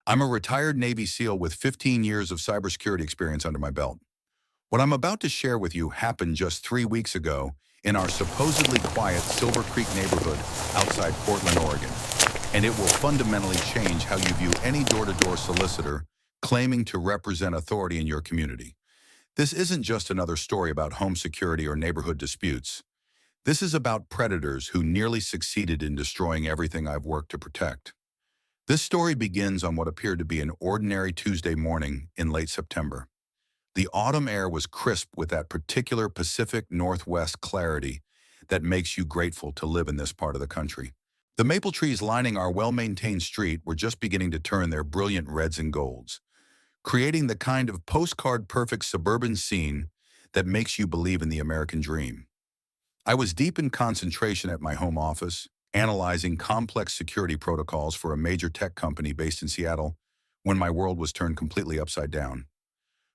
I'm a retired Navy SEAL with 15 years of cybersecurity experience under my belt. What I'm about to share with you happened just 3 weeks ago in our supposedly quiet Silver Creek neighborhood outside Portland, Oregon. And it will fundamentally change how you view any door-to-door solicitor claiming to represent authority in your community. This isn't just another story about home security or neighborhood disputes. This is about predators who nearly succeeded in destroying everything I've worked to protect. This story begins on what appeared to be an ordinary Tuesday morning in late September. The autumn air was crisp with that particular Pacific Northwest clarity that makes you grateful to live in this part of the country. The maple trees lining our well-maintained street were just beginning to turn their brilliant reds and golds, creating the kind of postcard-perfect suburban scene that makes you believe in the American dream. I was deep in concentration at my home office, analyzing complex security protocols for a major tech company based in Seattle, when my world was turned completely upside down.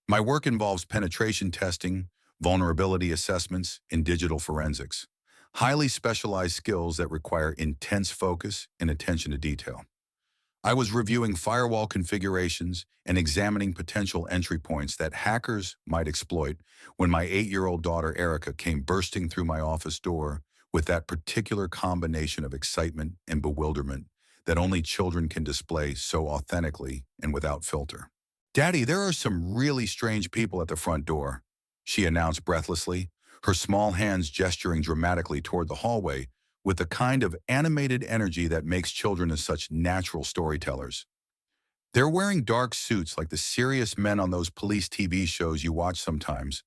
My work involves penetration testing, vulnerability assessments, and digital forensics, highly specialized skills that require intense focus and attention to detail. I was reviewing firewall configurations and examining potential entry points that hackers might exploit when my 8-year-old daughter Erica came bursting through my office door with that particular combination of excitement and bewilderment that only children can display so authentically and without filter. "Daddy, there are some really strange people at the front door," she announced breathlessly, her small hands gesturing dramatically toward the hallway with the kind of animated energy that makes children as such natural storytellers. "They're wearing dark suits like the serious men on those police TV shows you watch sometimes,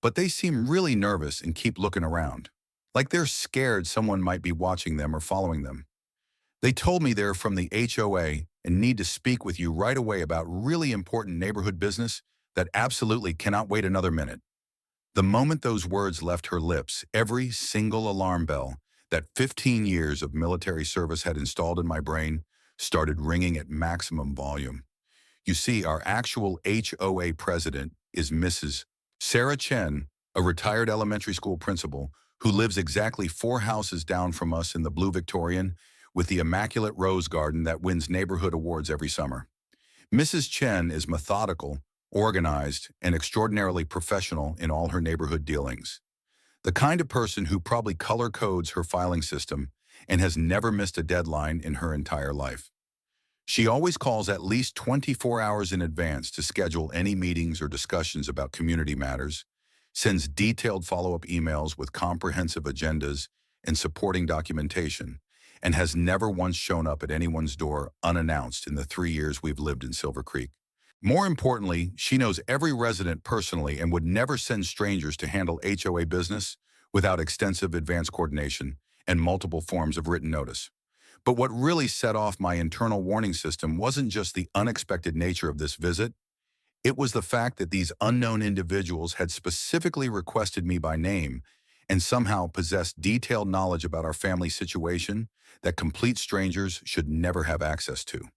but they seem really nervous and keep looking around, like they're scared someone might be watching them or following them. They told me they're from the HOA and need to speak with you right away about really important neighborhood business that absolutely cannot wait another minute." The moment those words left her lips, every single alarm bell that 15 years of military service had installed in my brain started ringing at maximum volume. You see, our actual HOA president is Mrs. Sarah Chen, a retired elementary school principal who lives exactly 4 houses down from us in the Blue Victorian with the immaculate rose garden that wins neighborhood awards every summer. Mrs. Chen is methodical, organized, and extraordinarily professional in all her neighborhood dealings. The kind of person who probably color codes her filing system and has never missed a deadline in her entire life. She always calls at least 24 hours in advance to schedule any meetings or discussions about community matters, sends detailed follow-up emails with comprehensive agendas and supporting documentation, and has never once shown up at anyone's door unannounced in the 3 years we've lived in Silver Creek. More importantly, she knows every resident personally and would never send strangers to handle HOA business without extensive advance coordination and multiple forms of written notice. But what really set off my internal warning system wasn't just the unexpected nature of this visit. It was the fact that these unknown individuals had specifically requested me by name and somehow possessed detailed knowledge about our family situation that complete strangers should never have access to.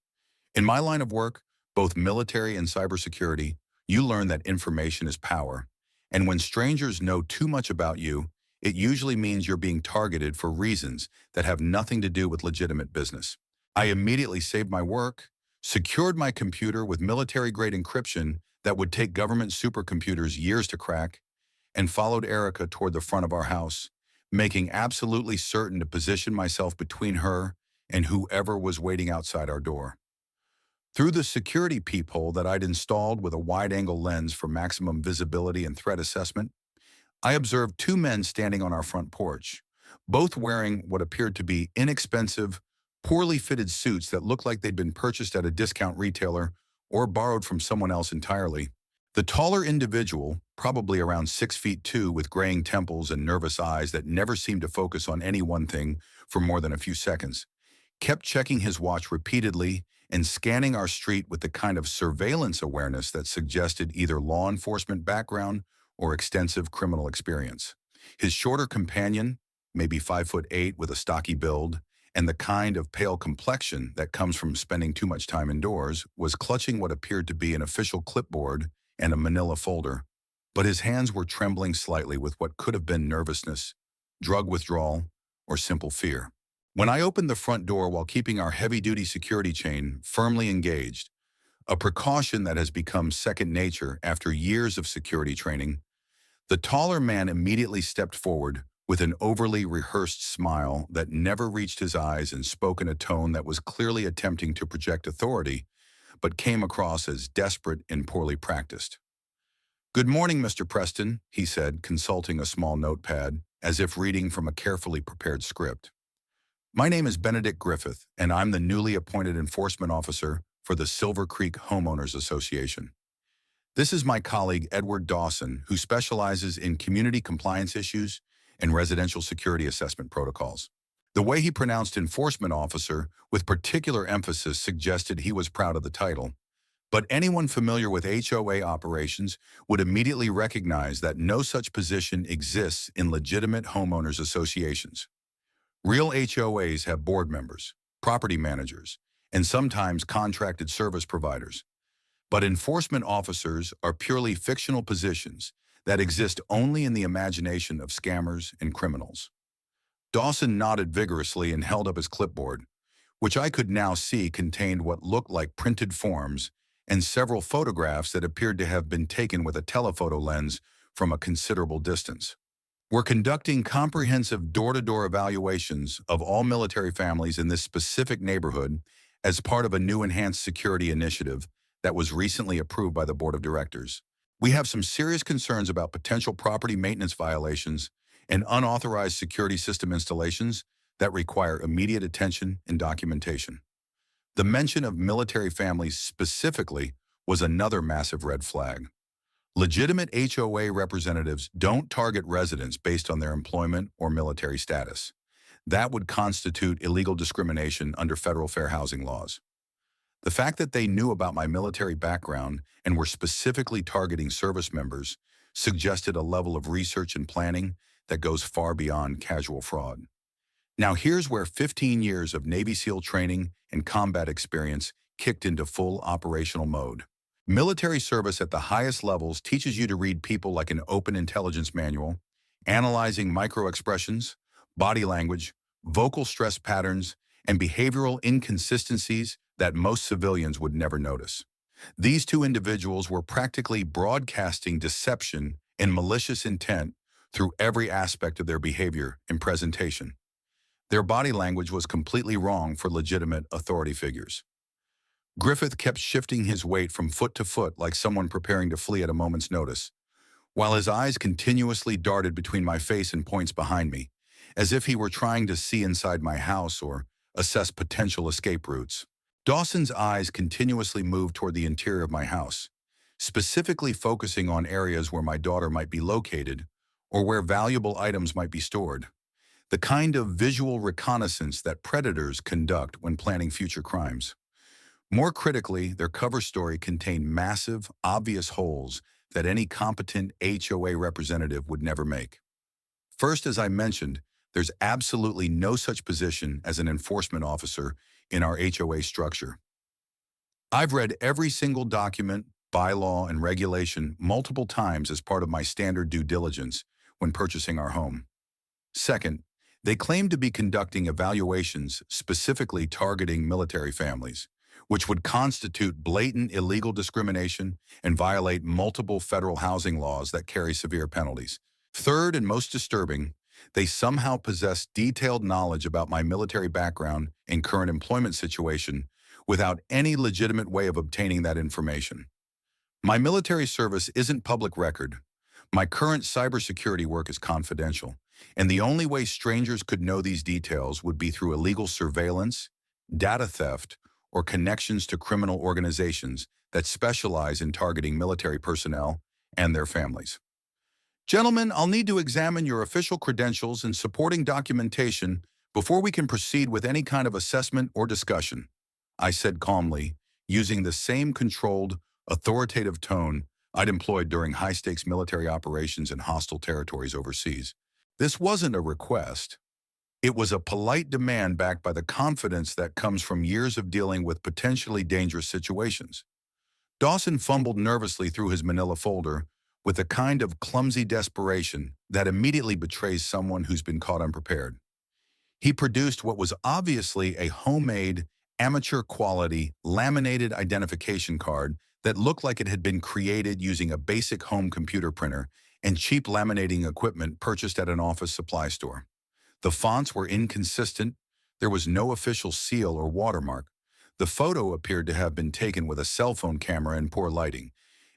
In my line of work, both military and cybersecurity, you learn that information is power. And when strangers know too much about you, it usually means you're being targeted for reasons that have nothing to do with legitimate business. I immediately saved my work, secured my computer with military-grade encryption that would take government supercomputers years to crack, and followed Erica toward the front of our house, making absolutely certain to position myself between her and whoever was waiting outside our door. Through the security peephole that I'd installed with a wide-angle lens for maximum visibility and threat assessment, I observed 2 men standing on our front porch, both wearing what appeared to be inexpensive, poorly fitted suits that looked like they'd been purchased at a discount retailer or borrowed from someone else entirely. The taller individual, probably around 6'2" with graying temples and nervous eyes that never seemed to focus on any one thing for more than a few seconds, kept checking his watch repeatedly and scanning our street with the kind of surveillance awareness that suggested either law enforcement background or extensive criminal experience. His shorter companion, maybe 5'8" with a stocky build, and the kind of pale complexion that comes from spending too much time indoors, was clutching what appeared to be an official clipboard and a manila folder, but his hands were trembling slightly with what could have been nervousness, drug withdrawal, or simple fear. When I opened the front door while keeping our heavy-duty security chain firmly engaged, a precaution that has become second nature after years of security training. The taller man immediately stepped forward with an overly rehearsed smile that never reached his eyes and spoke in a tone that was clearly attempting to project authority, but came across as desperate and poorly practiced. "Good morning, Mr. Preston," he said, consulting a small notepad, as if reading from a carefully prepared script. "My name is Benedict Griffith, and I'm the newly appointed enforcement officer for the Silver Creek Homeowners Association. This is my colleague Edward Dawson, who specializes in community compliance issues and residential security assessment protocols." The way he pronounced enforcement officer with particular emphasis suggested he was proud of the title, but anyone familiar with HOA operations would immediately recognize that no such position exists in legitimate homeowners associations. Real HOAs have board members, property managers, and sometimes contracted service providers. But enforcement officers are purely fictional positions that exist only in the imagination of scammers and criminals. Dawson nodded vigorously and held up his clipboard, which I could now see contained what looked like printed forms and several photographs that appeared to have been taken with a telephoto lens from a considerable distance. "We're conducting comprehensive door-to-door evaluations of all military families in this specific neighborhood as part of a new enhanced security initiative that was recently approved by the Board of Directors. We have some serious concerns about potential property maintenance violations and unauthorized security system installations that require immediate attention and documentation." The mention of military families specifically was another massive red flag. Legitimate HOA representatives don't target residents based on their employment or military status. That would constitute illegal discrimination under federal fair housing laws. The fact that they knew about my military background and were specifically targeting service members suggested a level of research and planning that goes far beyond casual fraud. Now here's where 15 years of Navy SEAL training and combat experience kicked into full operational mode. Military service at the highest levels teaches you to read people like an open intelligence manual, analyzing microexpressions, body language, vocal stress patterns, and behavioral inconsistencies that most civilians would never notice. These two individuals were practically broadcasting deception and malicious intent through every aspect of their behavior and presentation. Their body language was completely wrong for legitimate authority figures. Griffith kept shifting his weight from foot to foot like someone preparing to flee at a moment's notice, while his eyes continuously darted between my face and points behind me, as if he were trying to see inside my house or assess potential escape routes. Dawson's eyes continuously moved toward the interior of my house, specifically focusing on areas where my daughter might be located or where valuable items might be stored. The kind of visual reconnaissance that predators conduct when planning future crimes. More critically, their cover story contained massive, obvious holes that any competent HOA representative would never make. First, as I mentioned, there's absolutely no such position as an enforcement officer in our HOA structure. I've read every single document, bylaw, and regulation multiple times as part of my standard due diligence when purchasing our home. Second, they claim to be conducting evaluations specifically targeting military families, which would constitute blatant illegal discrimination and violate multiple federal housing laws that carry severe penalties. Third, and most disturbing, they somehow possess detailed knowledge about my military background and current employment situation without any legitimate way of obtaining that information. My military service isn't public record. My current cybersecurity work is confidential, and the only way strangers could know these details would be through illegal surveillance, data theft, or connections to criminal organizations that specialize in targeting military personnel and their families. "Gentlemen, I'll need to examine your official credentials and supporting documentation before we can proceed with any kind of assessment or discussion," I said calmly, using the same controlled, authoritative tone I'd employed during high-stakes military operations in hostile territories overseas. This wasn't a request. It was a polite demand backed by the confidence that comes from years of dealing with potentially dangerous situations. Dawson fumbled nervously through his manila folder with a kind of clumsy desperation that immediately betrays someone who's been caught unprepared. He produced what was obviously a homemade amateur-quality, laminated identification card that looked like it had been created using a basic home computer printer and cheap laminating equipment purchased at an office supply store. The fonts were inconsistent. There was no official seal or watermark. The photo appeared to have been taken with a cell phone camera in poor lighting,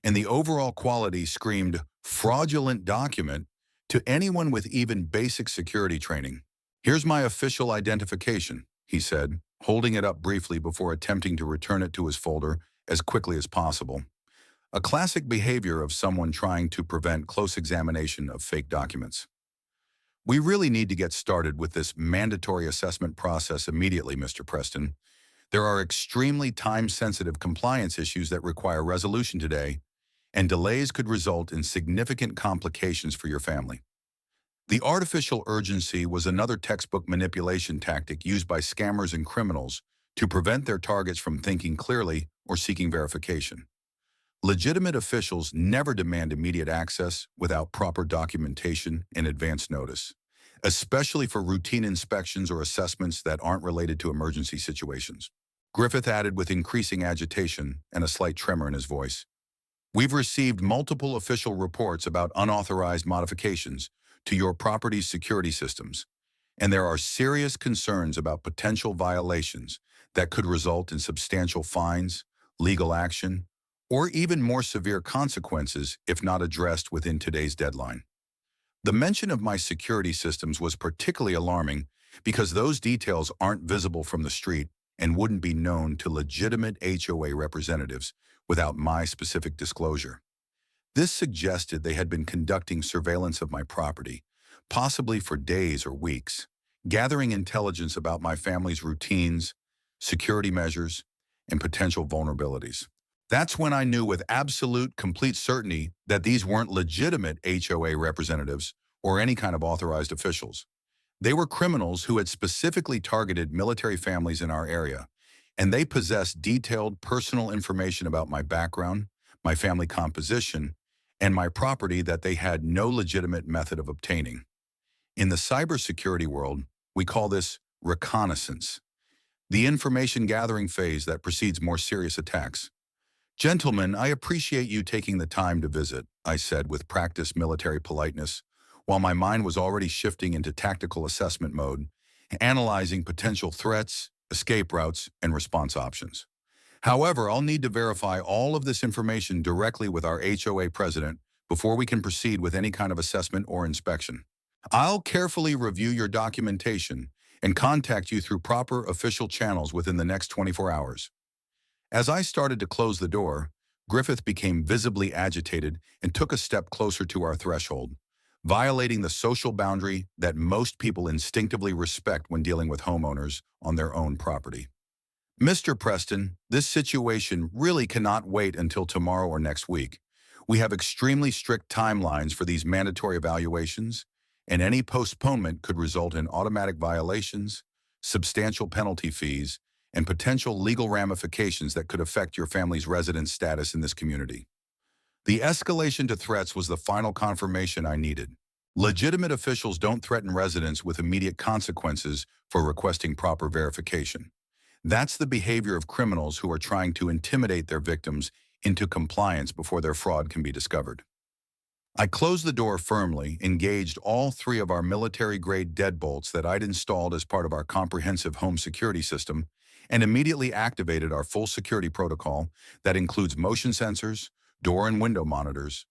and the overall quality screamed fraudulent document to anyone with even basic security training. "Here's my official identification," he said, holding it up briefly before attempting to return it to his folder as quickly as possible. A classic behavior of someone trying to prevent close examination of fake documents. "We really need to get started with this mandatory assessment process immediately, Mr. Preston. There are extremely time-sensitive compliance issues that require resolution today, and delays could result in significant complications for your family." The artificial urgency was another textbook manipulation tactic used by scammers and criminals to prevent their targets from thinking clearly or seeking verification. Legitimate officials never demand immediate access without proper documentation and advance notice, especially for routine inspections or assessments that aren't related to emergency situations. Griffith added with increasing agitation and a slight tremor in his voice. "We've received multiple official reports about unauthorized modifications to your property's security systems, and there are serious concerns about potential violations that could result in substantial fines, legal action, or even more severe consequences if not addressed within today's deadline." The mention of my security systems was particularly alarming because those details aren't visible from the street and wouldn't be known to legitimate HOA representatives without my specific disclosure. This suggested they had been conducting surveillance of my property, possibly for days or weeks, gathering intelligence about my family's routines, security measures, and potential vulnerabilities. That's when I knew with absolute, complete certainty that these weren't legitimate HOA representatives or any kind of authorized officials. They were criminals who had specifically targeted military families in our area, and they possessed detailed personal information about my background, my family composition, and my property that they had no legitimate method of obtaining. In the cybersecurity world, we call this reconnaissance, the information gathering phase that precedes more serious attacks. "Gentlemen, I appreciate you taking the time to visit," I said with practiced military politeness, while my mind was already shifting into tactical assessment mode, analyzing potential threats, escape routes, and response options. "However, I'll need to verify all of this information directly with our HOA president before we can proceed with any kind of assessment or inspection. I'll carefully review your documentation and contact you through proper official channels within the next 24 hours. As I started to close the door, Griffith became visibly agitated and took a step closer to our threshold, violating the social boundary that most people instinctively respect when dealing with homeowners on their own property. "Mr. Preston, this situation really cannot wait until tomorrow or next week. We have extremely strict timelines for these mandatory evaluations, and any postponement could result in automatic violations, substantial penalty fees, and potential legal ramifications that could affect your family's residence status in this community." The escalation to threats was the final confirmation I needed. Legitimate officials don't threaten residents with immediate consequences for requesting proper verification. That's the behavior of criminals who are trying to intimidate their victims into compliance before their fraud can be discovered. I closed the door firmly, engaged all three of our military-grade deadbolts that I'd installed as part of our comprehensive home security system, and immediately activated our full security protocol that includes motion sensors, door and window monitors,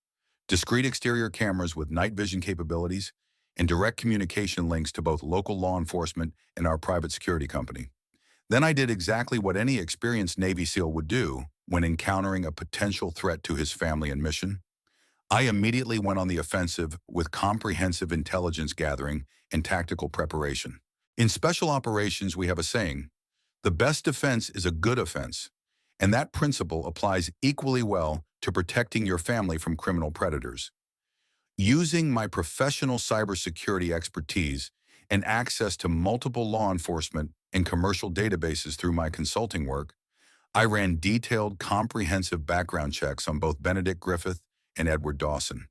discrete exterior cameras with night vision capabilities, and direct communication links to both local law enforcement and our private security company. Then I did exactly what any experienced Navy SEAL would do when encountering a potential threat to his family and mission. I immediately went on the offensive with comprehensive intelligence gathering and tactical preparation. In special operations, we have a saying, "The best defense is a good offense," and that principle applies equally well to protecting your family from criminal predators. Using my professional cybersecurity expertise and access to multiple law enforcement and commercial databases through my consulting work, I ran detailed, comprehensive background checks on both Benedict Griffith and Edward Dawson.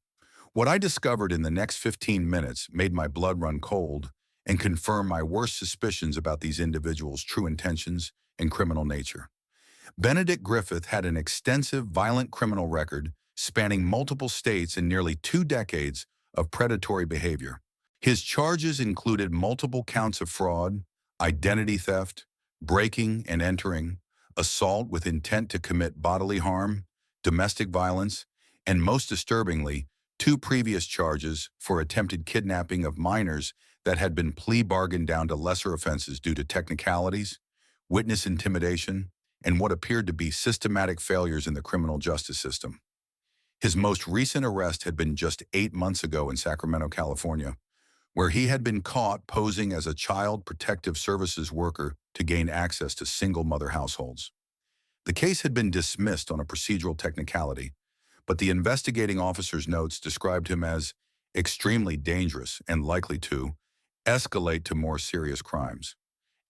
What I discovered in the next 15 minutes made my blood run cold and confirmed my worst suspicions about these individuals' true intentions and criminal nature. Benedict Griffith had an extensive violent criminal record spanning multiple states and nearly 2 decades of predatory behavior. His charges included multiple counts of fraud, identity theft, breaking and entering, assault with intent to commit bodily harm, domestic violence, and most disturbingly, 2 previous charges for attempted kidnapping of minors that had been plea bargained down to lesser offenses due to technicalities, witness intimidation, and what appeared to be systematic failures in the criminal justice system. His most recent arrest had been just 8 months ago in Sacramento, California, where he had been caught posing as a child protective services worker to gain access to single-mother households. The case had been dismissed on a procedural technicality, but the investigating officer's notes described him as extremely dangerous and likely to escalate to more serious crimes.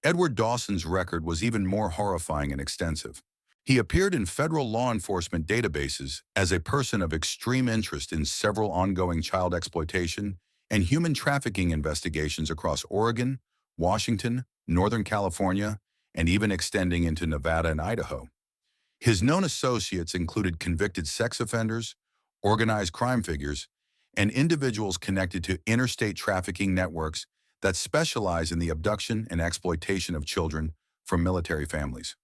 Edward Dawson's record was even more horrifying and extensive. He appeared in federal law enforcement databases as a person of extreme interest in several ongoing child exploitation and human trafficking investigations across Oregon, Washington, Northern California, and even extending into Nevada and Idaho. His known associates included convicted sex offenders, organized crime figures, and individuals connected to interstate trafficking networks that specialize in the abduction and exploitation of children from military families.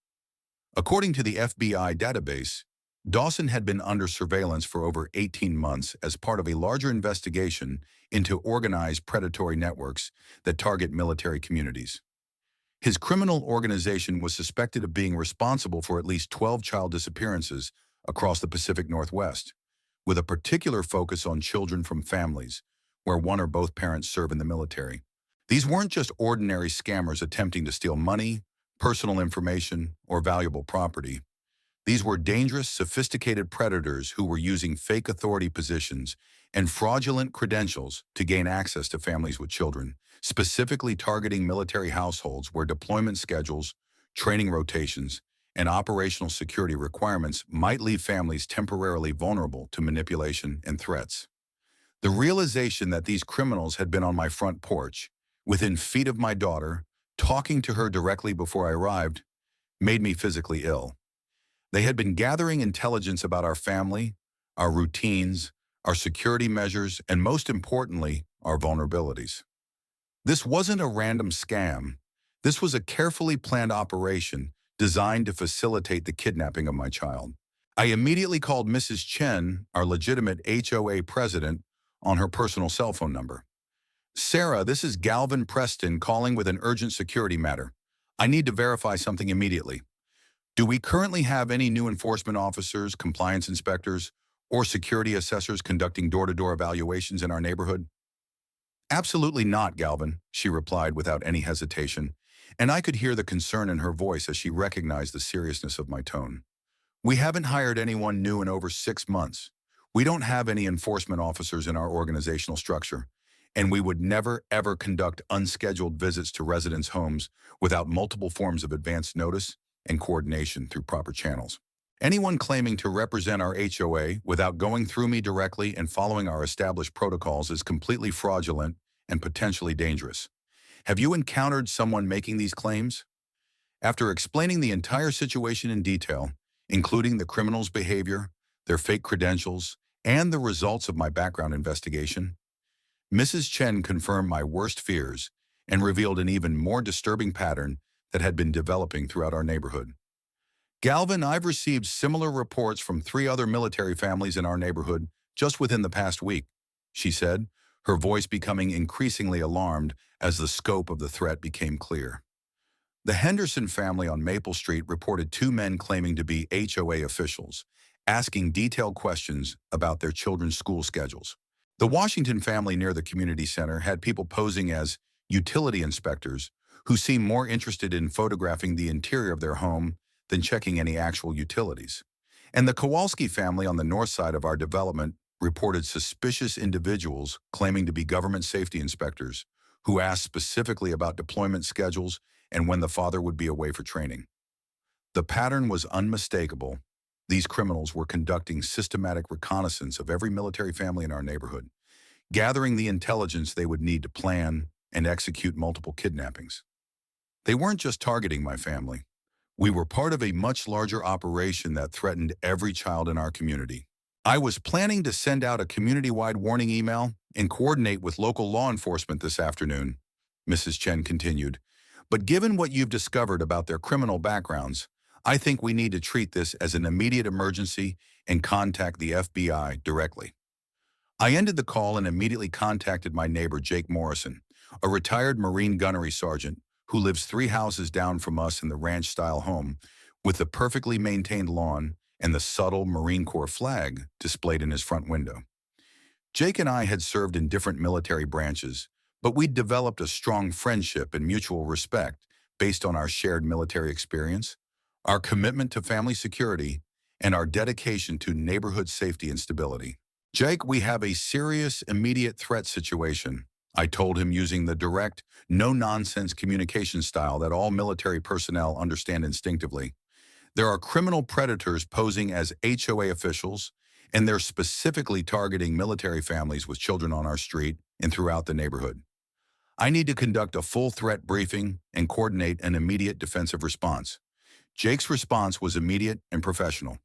According to the FBI database, Dawson had been under surveillance for over 18 months as part of a larger investigation into organized predatory networks that target military communities. His criminal organization was suspected of being responsible for at least 12 child disappearances across the Pacific Northwest, with a particular focus on children from families where one or both parents serve in the military. These weren't just ordinary scammers attempting to steal money, personal information, or valuable property. These were dangerous, sophisticated predators who were using fake authority positions and fraudulent credentials to gain access to families with children, specifically targeting military households where deployment schedules, training rotations, and operational security requirements might leave families temporarily vulnerable to manipulation and threats. The realization that these criminals had been on my front porch, within feet of my daughter, talking to her directly before I arrived, made me physically ill. They had been gathering intelligence about our family, our routines, our security measures, and most importantly, our vulnerabilities. This wasn't a random scam. This was a carefully planned operation designed to facilitate the kidnapping of my child. I immediately called Mrs. Chen, our legitimate HOA president, on her personal cell phone number. "Sarah, this is Galvin Preston calling with an urgent security matter. I need to verify something immediately. Do we currently have any new enforcement officers, compliance inspectors, or security assessors conducting door-to-door evaluations in our neighborhood?" "Absolutely not, Galvin," she replied without any hesitation, and I could hear the concern in her voice as she recognized the seriousness of my tone. "We haven't hired anyone new in over 6 months. We don't have any enforcement officers in our organizational structure, and we would never, ever conduct unscheduled visits to residents' homes without multiple forms of advance notice and coordination through proper channels. Anyone claiming to represent our HOA without going through me directly and following our established protocols is completely fraudulent and potentially dangerous. Have you encountered someone making these claims?" After explaining the entire situation in detail, including the criminals' behavior, their fake credentials, and the results of my background investigation, Mrs. Chen confirmed my worst fears and revealed an even more disturbing pattern that had been developing throughout our neighborhood. "Galvin, I've received similar reports from 3 other military families in our neighborhood just within the past week," she said, her voice becoming increasingly alarmed as the scope of the threat became clear. The Henderson family on Maple Street reported 2 men claiming to be HOA officials, asking detailed questions about their children's school schedules. The Washington family near the community center had people posing as utility inspectors who seemed more interested in photographing the interior of their home than checking any actual utilities. And the Kowalski family on the north side of our development reported suspicious individuals claiming to be government safety inspectors who asked specifically about deployment schedules and when the father would be away for training. The pattern was unmistakable. These criminals were conducting systematic reconnaissance of every military family in our neighborhood, gathering the intelligence they would need to plan and execute multiple kidnappings. They weren't just targeting my family. We were part of a much larger operation that threatened every child in our community. I was planning to send out a community-wide warning email and coordinate with local law enforcement this afternoon, Mrs. Chen continued. But given what you've discovered about their criminal backgrounds, I think we need to treat this as an immediate emergency and contact the FBI directly. I ended the call and immediately contacted my neighbor, Jake Morrison, a retired Marine gunnery sergeant who lives 3 houses down from us in the ranch-style home with the perfectly maintained lawn and the subtle Marine Corps flag displayed in his front window. Jake and I had served in different military branches, but we'd developed a strong friendship and mutual respect based on our shared military experience, our commitment to family security, and our dedication to neighborhood safety and stability. Jake, we have a serious, immediate threat situation, I told him using the direct, no-nonsense communication style that all military personnel understand instinctively. There are criminal predators posing as HOA officials, and they're specifically targeting military families with children on our street and throughout the neighborhood. I need to conduct a full threat briefing and coordinate an immediate defensive response. Jake's response was immediate and professional.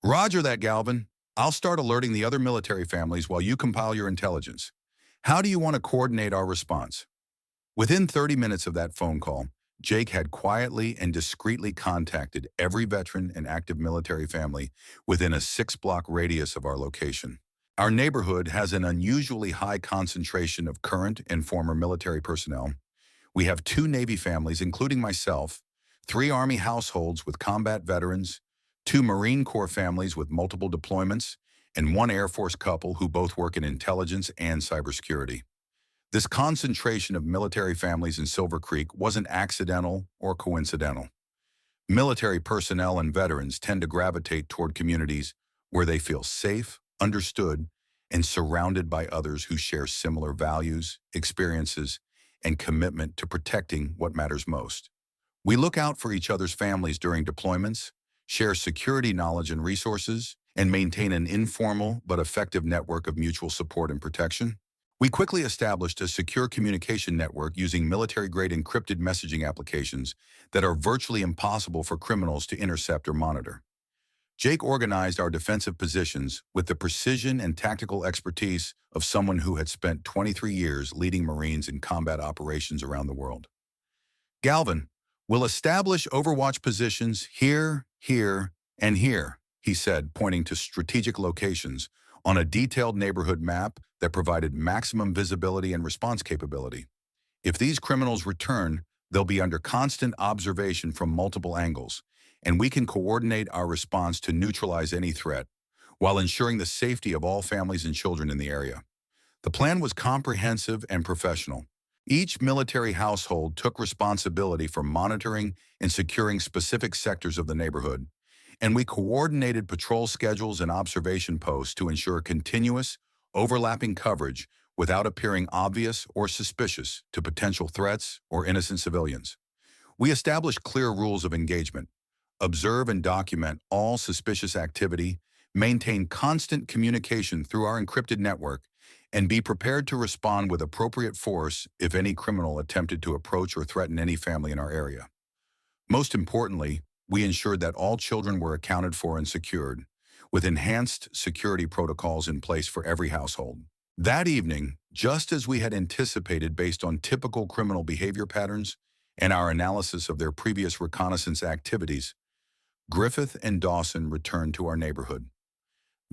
Roger that, Galvin. I'll start alerting the other military families while you compile your intelligence. How do you want to coordinate our response? Within 30 minutes of that phone call, Jake had quietly and discreetly contacted every veteran and active military family within a 6-block radius of our location. Our neighborhood has an unusually high concentration of current and former military personnel. We have 2 Navy families, including myself, 3 Army households with combat veterans, 2 Marine Corps families with multiple deployments, and 1 Air Force couple who both work in intelligence and cybersecurity. This concentration of military families in Silver Creek wasn't accidental or coincidental. Military personnel and veterans tend to gravitate toward communities where they feel safe, understood, and surrounded by others who share similar values, experiences, and commitment to protecting what matters most. We look out for each other's families during deployments, share security knowledge and resources, and maintain an informal but effective network of mutual support and protection. We quickly established a secure communication network using military-grade encrypted messaging applications that are virtually impossible for criminals to intercept or monitor. Jake organized our defensive positions with the precision and tactical expertise of someone who had spent 23 years leading Marines in combat operations around the world. Galvin, we'll establish overwatch positions here, here, and here, he said, pointing to strategic locations on a detailed neighborhood map that provided maximum visibility and response capability. If these criminals return, they'll be under constant observation from multiple angles, and we can coordinate our response to neutralize any threat, while ensuring the safety of all families and children in the area. The plan was comprehensive and professional. Each military household took responsibility for monitoring and securing specific sectors of the neighborhood, and we coordinated patrol schedules and observation posts to ensure continuous, overlapping coverage without appearing obvious or suspicious to potential threats or innocent civilians. We established clear rules of engagement, observe and document all suspicious activity, maintain constant communication through our encrypted network, and be prepared to respond with appropriate force if any criminal attempted to approach or threaten any family in our area. Most importantly, we ensured that all children were accounted for and secured, with enhanced security protocols in place for every household. That evening, just as we had anticipated based on typical criminal behavior patterns and our analysis of their previous reconnaissance activities, Griffith and Dawson returned to our neighborhood.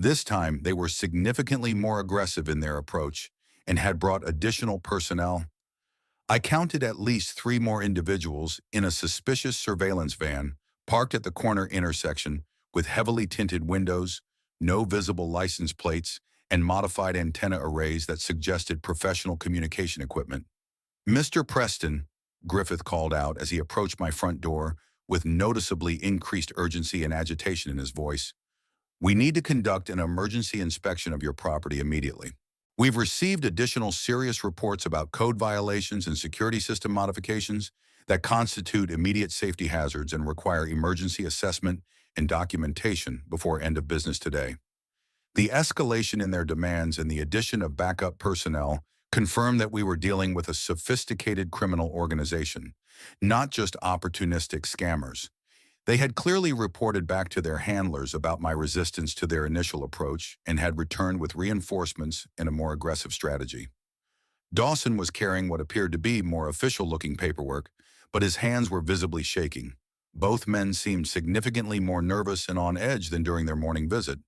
This time, they were significantly more aggressive in their approach and had brought additional personnel. I counted at least 3 more individuals in a suspicious surveillance van parked at the corner intersection with heavily tinted windows, no visible license plates, and modified antenna arrays that suggested professional communication equipment. Mr. Preston, Griffith called out as he approached my front door with noticeably increased urgency and agitation in his voice. We need to conduct an emergency inspection of your property immediately. We've received additional serious reports about code violations and security system modifications that constitute immediate safety hazards and require emergency assessment and documentation before end of business today. The escalation in their demands and the addition of backup personnel confirmed that we were dealing with a sophisticated criminal organization, not just opportunistic scammers. They had clearly reported back to their handlers about my resistance to their initial approach and had returned with reinforcements and a more aggressive strategy. Dawson was carrying what appeared to be more official-looking paperwork, but his hands were visibly shaking. Both men seemed significantly more nervous and on edge than during their morning visit,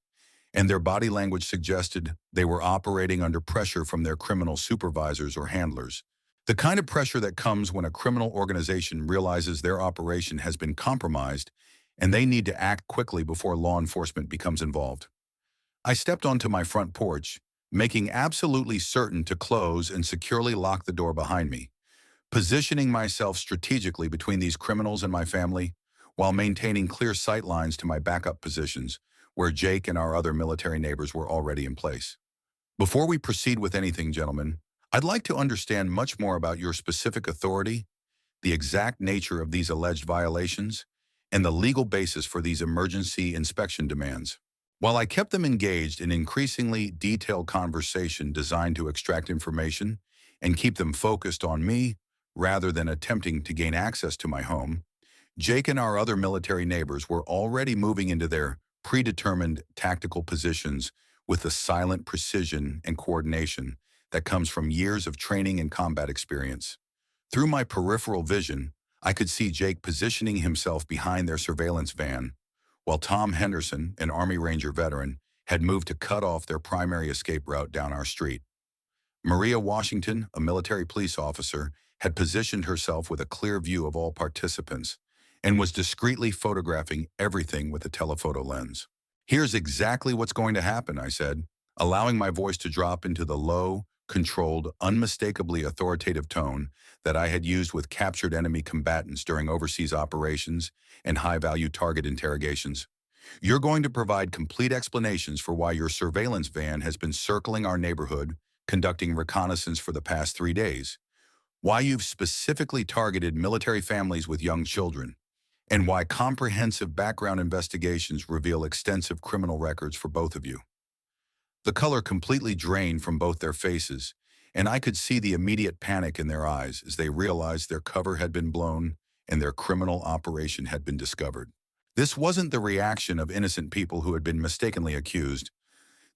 and their body language suggested they were operating under pressure from their criminal supervisors or handlers. The kind of pressure that comes when a criminal organization realizes their operation has been compromised and they need to act quickly before law enforcement becomes involved. I stepped onto my front porch, making absolutely certain to close and securely lock the door behind me, positioning myself strategically between these criminals and my family, while maintaining clear sight lines to my backup positions, where Jake and our other military neighbors were already in place. Before we proceed with anything, gentlemen, I'd like to understand much more about your specific authority, the exact nature of these alleged violations, and the legal basis for these emergency inspection demands. While I kept them engaged in increasingly detailed conversation designed to extract information and keep them focused on me rather than attempting to gain access to my home, Jake and our other military neighbors were already moving into their predetermined tactical positions with the silent precision and coordination that comes from years of training and combat experience. Through my peripheral vision, I could see Jake positioning himself behind their surveillance van, while Tom Henderson, an Army Ranger veteran, had moved to cut off their primary escape route down our street. Maria Washington, a military police officer, had positioned herself with a clear view of all participants and was discreetly photographing everything with a telephoto lens. "Here's exactly what's going to happen," I said, allowing my voice to drop into the low, controlled, unmistakably authoritative tone that I had used with captured enemy combatants during overseas operations and high-value target interrogations. "You're going to provide complete explanations for why your surveillance van has been circling our neighborhood, conducting reconnaissance for the past 3 days, why you've specifically targeted military families with young children, and why comprehensive background investigations reveal extensive criminal records for both of you." The color completely drained from both their faces, and I could see the immediate panic in their eyes as they realized their cover had been blown and their criminal operation had been discovered. This wasn't the reaction of innocent people who had been mistakenly accused.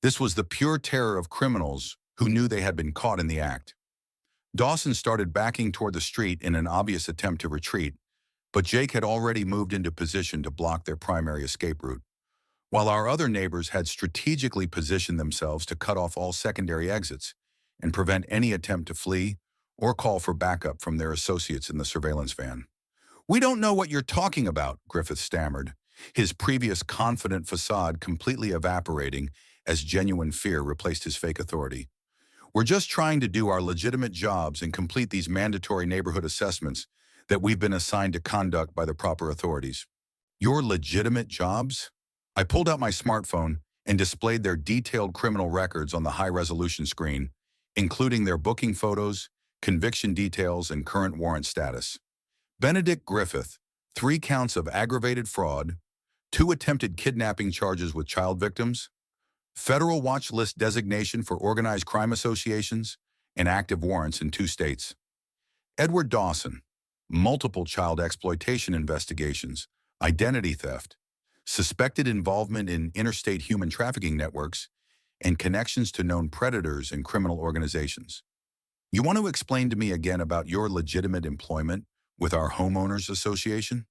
This was the pure terror of criminals who knew they had been caught in the act. Dawson started backing toward the street in an obvious attempt to retreat, but Jake had already moved into position to block their primary escape route, while our other neighbors had strategically positioned themselves to cut off all secondary exits and prevent any attempt to flee or call for backup from their associates in the surveillance van. "We don't know what you're talking about," Griffith stammered, his previous confident facade completely evaporating as genuine fear replaced his fake authority. "We're just trying to do our legitimate jobs and complete these mandatory neighborhood assessments that we've been assigned to conduct by the proper authorities." "Your legitimate jobs?" I pulled out my smartphone and displayed their detailed criminal records on the high-resolution screen, including their booking photos, conviction details, and current warrant status. Benedict Griffith, 3 counts of aggravated fraud, 2 attempted kidnapping charges with child victims, federal watch list designation for organized crime associations, and active warrants in 2 states. Edward Dawson, multiple child exploitation investigations, identity theft, suspected involvement in interstate human trafficking networks, and connections to known predators and criminal organizations. "You want to explain to me again about your legitimate employment with our homeowners association?"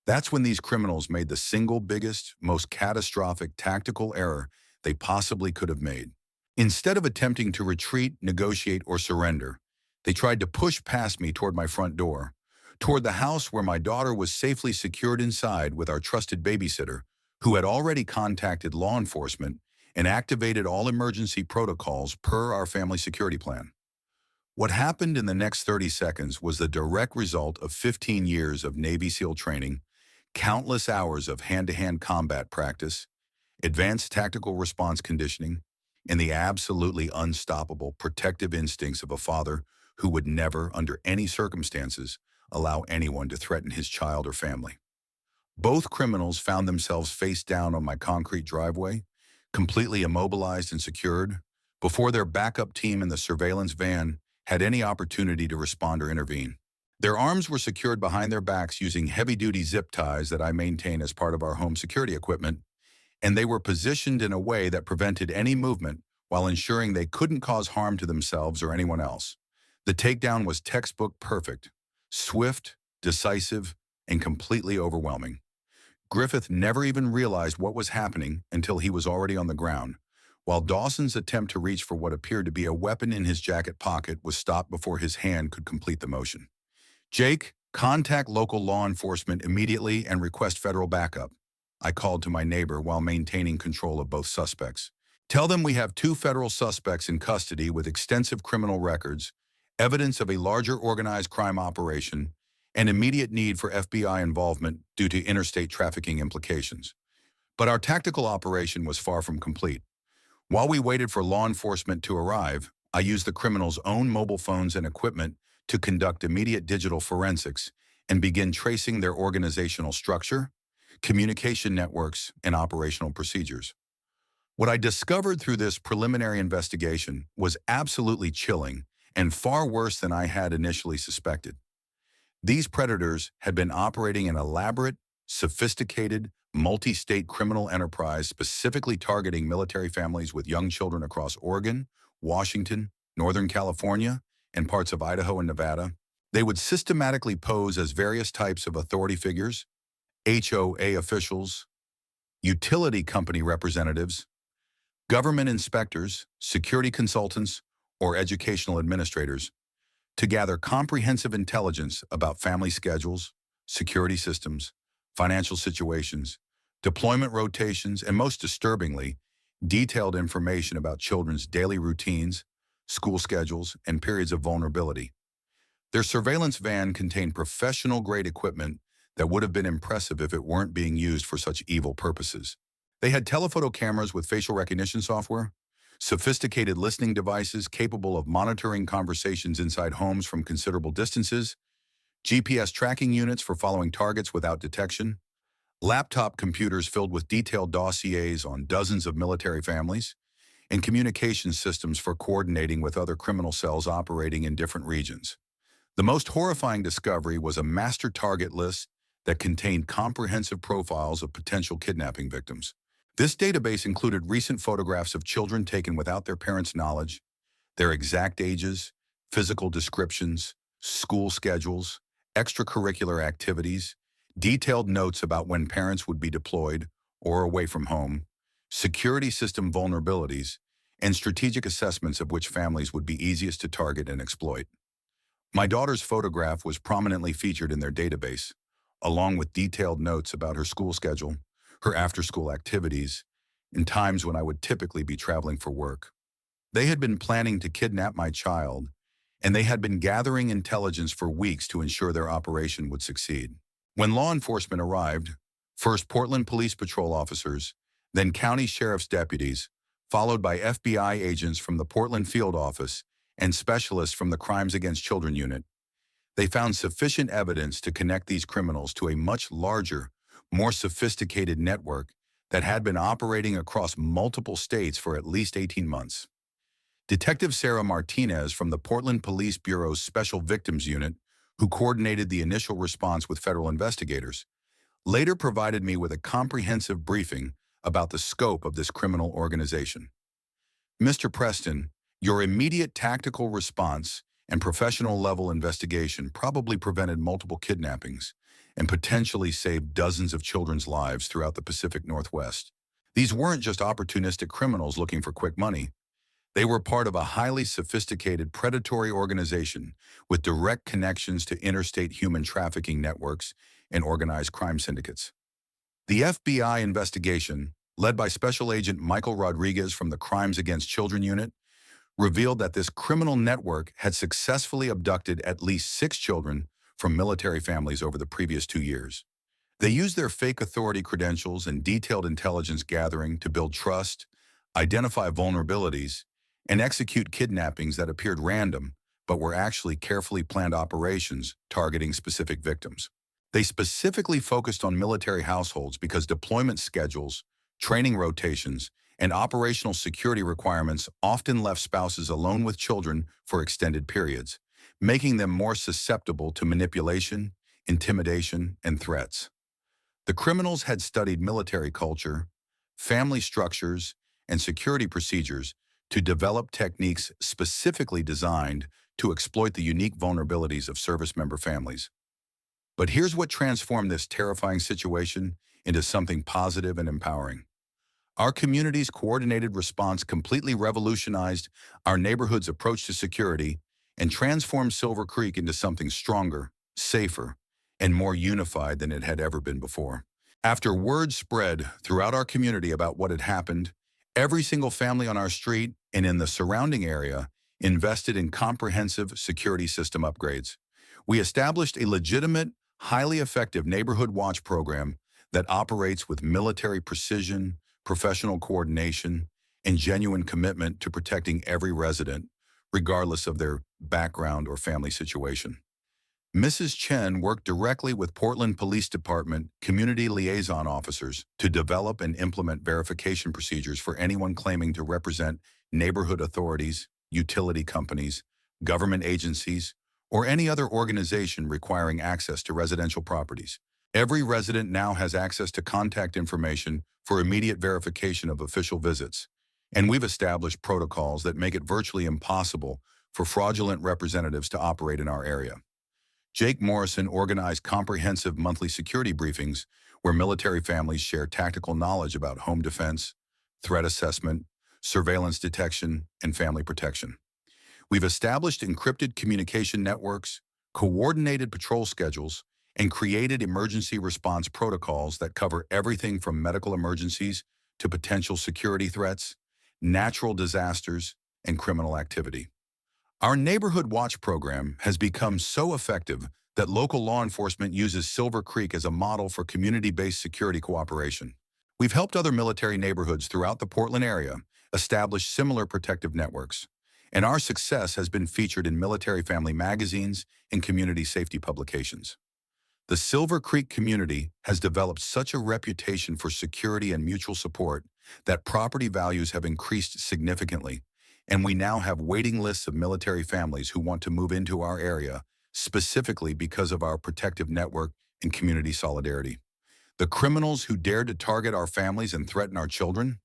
That's when these criminals made the single biggest, most catastrophic tactical error they possibly could have made. Instead of attempting to retreat, negotiate, or surrender, they tried to push past me toward my front door, toward the house where my daughter was safely secured inside with our trusted babysitter, who had already contacted law enforcement and activated all emergency protocols per our family security plan. What happened in the next 30 seconds was the direct result of 15 years of Navy SEAL training, countless hours of hand-to-hand combat practice, advanced tactical response conditioning, and the absolutely unstoppable protective instincts of a father who would never, under any circumstances, allow anyone to threaten his child or family. Both criminals found themselves face down on my concrete driveway, completely immobilized and secured, before their backup team in the surveillance van had any opportunity to respond or intervene. Their arms were secured behind their backs using heavy-duty zip ties that I maintain as part of our home security equipment, and they were positioned in a way that prevented any movement while ensuring they couldn't cause harm to themselves or anyone else. The takedown was textbook perfect, swift, decisive, and completely overwhelming. Griffith never even realized what was happening until he was already on the ground, while Dawson's attempt to reach for what appeared to be a weapon in his jacket pocket was stopped before his hand could complete the motion. "Jake, contact local law enforcement immediately and request federal backup," I called to my neighbor while maintaining control of both suspects. "Tell them we have two federal suspects in custody with extensive criminal records, evidence of a larger organized crime operation, and immediate need for FBI involvement due to interstate trafficking implications." But our tactical operation was far from complete. While we waited for law enforcement to arrive, I used the criminals' own mobile phones and equipment to conduct immediate digital forensics and begin tracing their organizational structure, communication networks, and operational procedures. What I discovered through this preliminary investigation was absolutely chilling and far worse than I had initially suspected. These predators had been operating an elaborate, sophisticated, multi-state criminal enterprise specifically targeting military families with young children across Oregon, Washington, Northern California, and parts of Idaho and Nevada. They would systematically pose as various types of authority figures, HOA officials, utility company representatives, government inspectors, security consultants, or educational administrators, to gather comprehensive intelligence about family schedules, security systems, financial situations, deployment rotations, and most disturbingly, detailed information about children's daily routines, school schedules, and periods of vulnerability. Their surveillance van contained professional-grade equipment that would have been impressive if it weren't being used for such evil purposes. They had telephoto cameras with facial recognition software, sophisticated listening devices capable of monitoring conversations inside homes from considerable distances, GPS tracking units for following targets without detection, laptop computers filled with detailed dossiers on dozens of military families, and communication systems for coordinating with other criminal cells operating in different regions. The most horrifying discovery was a master target list that contained comprehensive profiles of potential kidnapping victims. This database included recent photographs of children taken without their parents' knowledge, their exact ages, physical descriptions, school schedules, extracurricular activities, detailed notes about when parents would be deployed or away from home, security system vulnerabilities, and strategic assessments of which families would be easiest to target and exploit. My daughter's photograph was prominently featured in their database, along with detailed notes about her school schedule, her after-school activities, and times when I would typically be traveling for work. They had been planning to kidnap my child, and they had been gathering intelligence for weeks to ensure their operation would succeed. When law enforcement arrived, first Portland Police Patrol officers, then county sheriff's deputies, followed by FBI agents from the Portland field office and specialists from the Crimes Against Children unit, they found sufficient evidence to connect these criminals to a much larger, more sophisticated network that had been operating across multiple states for at least 18 months. Detective Sarah Martinez from the Portland Police Bureau's Special Victims Unit, who coordinated the initial response with federal investigators, later provided me with a comprehensive briefing about the scope of this criminal organization. "Mr. Preston, your immediate tactical response and professional-level investigation probably prevented multiple kidnappings and potentially saved dozens of children's lives throughout the Pacific Northwest. These weren't just opportunistic criminals looking for quick money. They were part of a highly sophisticated predatory organization with direct connections to interstate human trafficking networks and organized crime syndicates." The FBI investigation, led by Special Agent Michael Rodriguez from the Crimes Against Children unit, revealed that this criminal network had successfully abducted at least 6 children from military families over the previous 2 years. They used their fake authority credentials and detailed intelligence gathering to build trust, identify vulnerabilities, and execute kidnappings that appeared random but were actually carefully planned operations targeting specific victims. They specifically focused on military households because deployment schedules, training rotations, and operational security requirements often left spouses alone with children for extended periods, making them more susceptible to manipulation, intimidation, and threats. The criminals had studied military culture, family structures, and security procedures to develop techniques specifically designed to exploit the unique vulnerabilities of service member families. But here's what transformed this terrifying situation into something positive and empowering. Our community's coordinated response completely revolutionized our neighborhood's approach to security and transformed Silver Creek into something stronger, safer, and more unified than it had ever been before. After word spread throughout our community about what had happened, every single family on our street and in the surrounding area invested in comprehensive security system upgrades. We established a legitimate, highly effective neighborhood watch program that operates with military precision, professional coordination, and genuine commitment to protecting every resident, regardless of their background or family situation. Mrs. Chen worked directly with Portland Police Department community liaison officers to develop and implement verification procedures for anyone claiming to represent neighborhood authorities, utility companies, government agencies, or any other organization requiring access to residential properties. Every resident now has access to contact information for immediate verification of official visits, and we've established protocols that make it virtually impossible for fraudulent representatives to operate in our area. Jake Morrison organized comprehensive monthly security briefings where military families share tactical knowledge about home defense, threat assessment, surveillance detection, and family protection. We've established encrypted communication networks, coordinated patrol schedules, and created emergency response protocols that cover everything from medical emergencies to potential security threats, natural disasters, and criminal activity. Our Neighborhood Watch program has become so effective that local law enforcement uses Silver Creek as a model for community-based security cooperation. We've helped other military neighborhoods throughout the Portland area establish similar protective networks, and our success has been featured in military family magazines and community safety publications. The Silver Creek community has developed such a reputation for security and mutual support that property values have increased significantly, and we now have waiting lists of military families who want to move into our area specifically because of our protective network and community solidarity. The criminals who dared to target our families and threaten our children?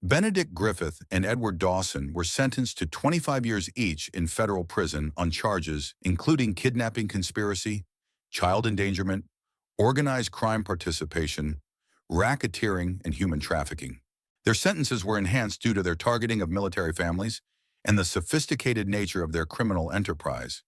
Benedict Griffith and Edward Dawson were sentenced to 25 years each in federal prison on charges including kidnapping conspiracy, child endangerment, organized crime participation, racketeering, and human trafficking. Their sentences were enhanced due to their targeting of military families and the sophisticated nature of their criminal enterprise.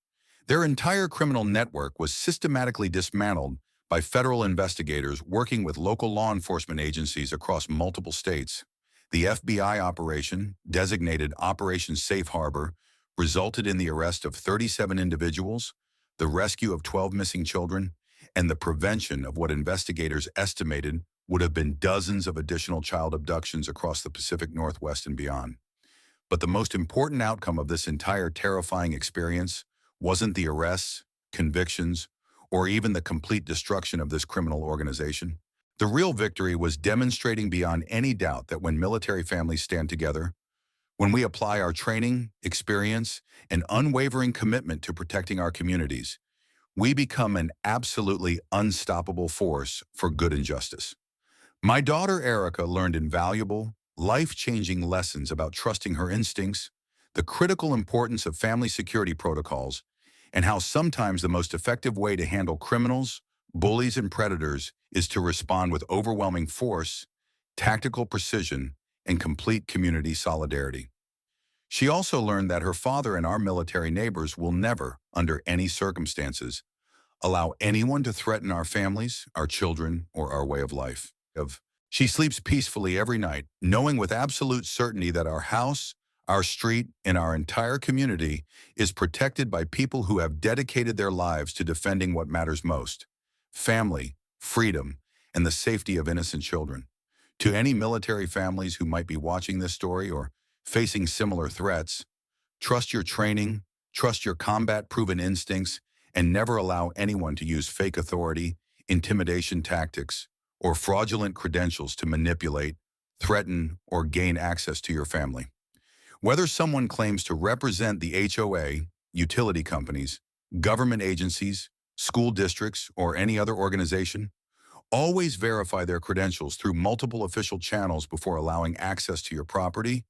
Their entire criminal network was systematically dismantled by federal investigators working with local law enforcement agencies across multiple states. The FBI operation, designated Operation Safe Harbor, resulted in the arrest of 37 individuals, the rescue of 12 missing children, and the prevention of what investigators estimated would have been dozens of additional child abductions across the Pacific Northwest and beyond. But the most important outcome of this entire terrifying experience wasn't the arrests, convictions, or even the complete destruction of this criminal organization. The real victory was demonstrating beyond any doubt that when military families stand together, when we apply our training, experience, and unwavering commitment to protecting our communities, we become an absolutely unstoppable force for good and justice. My daughter Erica learned invaluable, life-changing lessons about trusting her instincts, the critical importance of family security protocols, and how sometimes the most effective way to handle criminals, bullies, and predators is to respond with overwhelming force, tactical precision, and complete community solidarity. She also learned that her father and our military neighbors will never, under any circumstances, allow anyone to threaten our families, our children, or our way of life. She sleeps peacefully every night, knowing with absolute certainty that our house, our street, and our entire community is protected by people who have dedicated their lives to defending what matters most: family, freedom, and the safety of innocent children. To any military families who might be watching this story or facing similar threats, trust your training, trust your combat-proven instincts, and never allow anyone to use fake authority, intimidation tactics, or fraudulent credentials to manipulate, threaten, or gain access to your family. Whether someone claims to represent the HOA, utility companies, government agencies, school districts, or any other organization, always verify their credentials through multiple official channels before allowing access to your property,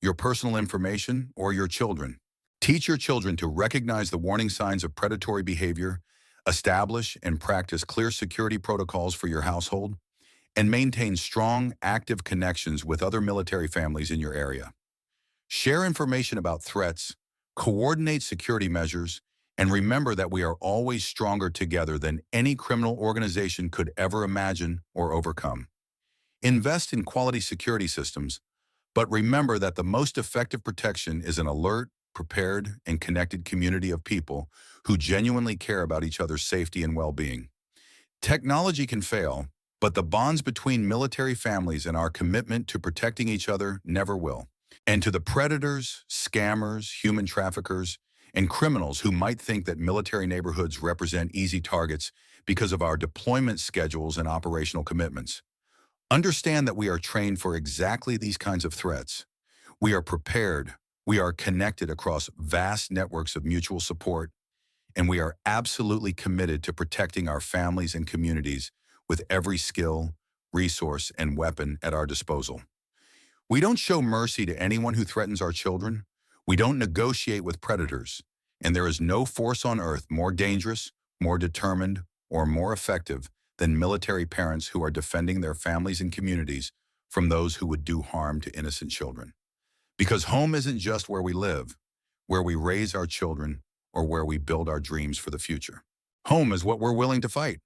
your personal information, or your children. Teach your children to recognize the warning signs of predatory behavior, establish and practice clear security protocols for your household, and maintain strong, active connections with other military families in your area. Share information about threats, coordinate security measures, and remember that we are always stronger together than any criminal organization could ever imagine or overcome. Invest in quality security systems, but remember that the most effective protection is an alert, prepared, and connected community of people who genuinely care about each other's safety and well-being. Technology can fail, but the bonds between military families and our commitment to protecting each other never will. And to the predators, scammers, human traffickers, and criminals who might think that military neighborhoods represent easy targets because of our deployment schedules and operational commitments, understand that we are trained for exactly these kinds of threats. We are prepared, we are connected across vast networks of mutual support, and we are absolutely committed to protecting our families and communities with every skill, resource, and weapon at our disposal. We don't show mercy to anyone who threatens our children. We don't negotiate with predators. And there is no force on earth more dangerous, more determined, or more effective than military parents who are defending their families and communities from those who would do harm to innocent children. Because home isn't just where we live, where we raise our children, or where we build our dreams for the future. Home is what we're willing to fight.